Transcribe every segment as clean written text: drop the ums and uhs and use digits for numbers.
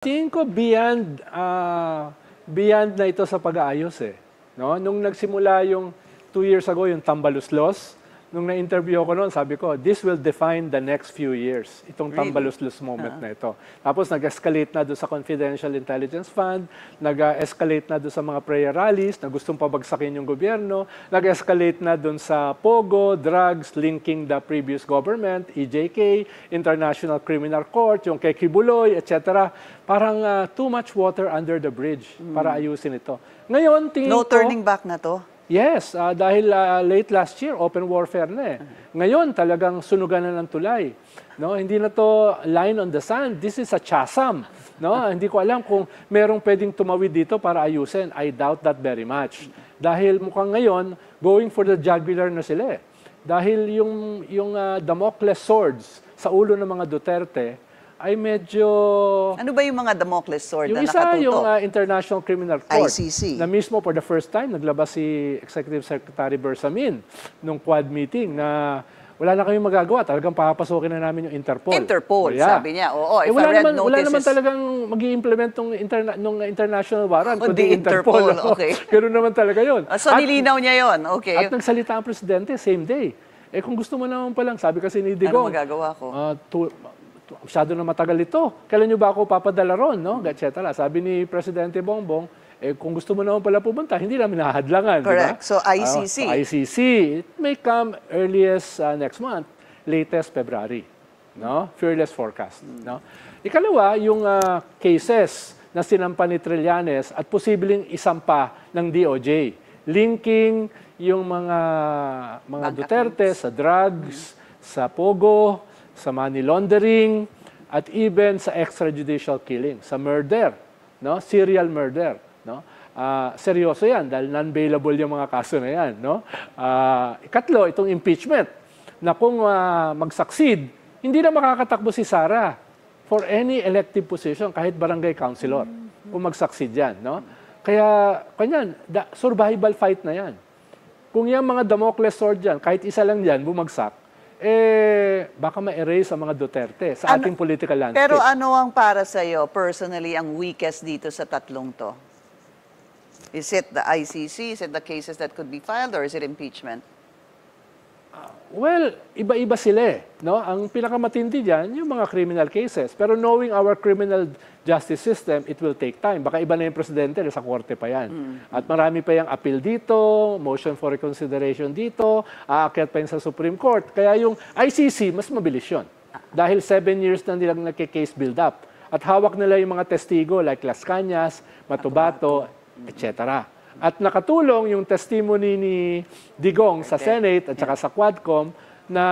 Tingin ko beyond na ito sa pag-aayos eh. No? Nung nagsimula yung 2 years ago, yung Tambaluslos, nung na-interview ko noon, sabi ko, this will define the next few years, itong Tambaluslos moment na ito. Tapos nag-escalate na doon sa Confidential Intelligence Fund, nag-escalate na doon sa mga prayer rallies na gustong pabagsakin yung gobyerno, nag-escalate na doon sa POGO, drugs, linking the previous government, EJK, International Criminal Court, yung kay Kibuloy, etc. Parang too much water under the bridge para ayusin ito. Ngayon, tingin No ko... turning back na to? Yes, dahil late last year, open warfare na eh. Ngayon, talagang sunugan na ng tulay. No? Hindi na to line on the sand. This is a chasm. No? Hindi ko alam kung merong pwedeng tumawid dito para ayusin. I doubt that very much. Dahil mukhang ngayon, going for the jugular na sila eh. Dahil yung Damocles swords sa ulo ng mga Duterte, ay medyo... Ano ba yung mga Damocles sword yung na isa, nakatutok? yung International Criminal Court. ICC. Na mismo for the first time, naglabas si Executive Secretary Bersamin nung Quad meeting na wala na kami magagawa. Talagang papasukin na namin yung Interpol. Interpol, sabi niya. Oo, if wala I read naman, notices... Wala naman talagang mag-i-implement nung international warrant. Kundi Interpol, okay. Ganoon naman talaga yun. So nilinaw niya yon, okay. At nagsalita ang Presidente, same day. Eh kung gusto mo naman palang, sabi kasi ni Digong, ano magagawa ko? masyado na matagal ito. Kailan nyo ba ako papadala ron? No? Et cetera. Sabi ni Presidente Bongbong, kung gusto mo naman pala pumunta, hindi namin nahadlangan. Correct. Diba? So ICC. ICC. It may come earliest next month, latest February. No? Fearless forecast. No? Ikalawa, yung cases na sinampa ni Trillanes at posibleng isampa ng DOJ. Linking yung mga Duterte sa drugs, sa POGO, sa money laundering, at even sa extrajudicial killing, sa murder, no? Serial murder. No? Seryoso yan dahil non-bailable yung mga kaso na yan. No? Ikatlo, itong impeachment, na kung mag-succeed, hindi na makakatakbo si Sara for any elective position, kahit barangay councilor, kung mag-succeed yan. No? Kaya, kanyan, survival fight na yan. Kung yung mga Damocles sword yan, kahit isa lang yan, bumagsak, baka ma-erase ang mga Duterte sa ating political landscape. Pero ano ang para sa'yo, personally, ang weakest dito sa tatlong to? Is it the ICC? Is it the cases that could be filed? Or is it impeachment? Well, iba-iba sila eh. No? Ang pinakamatindi dyan, yung mga criminal cases. Pero knowing our criminal justice system, it will take time. Baka iba na yung presidente, sa korte pa yan. At marami pa yung appeal dito, motion for reconsideration dito, aakyat pa yun sa Supreme Court. Kaya yung ICC, mas mabilis yun. Dahil 7 years na nilang nagka-case build-up. At hawak nila yung mga testigo like Las Cañas, Matubato, etc. At nakatulong yung testimony ni Digong sa Senate at saka sa Quadcom na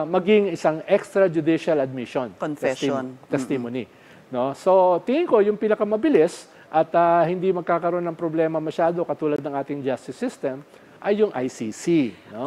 maging isang extrajudicial admission. Confession. Testimony. No? So, tingin ko yung pinakamabilis at hindi magkakaroon ng problema masyado katulad ng ating justice system ay yung ICC. No?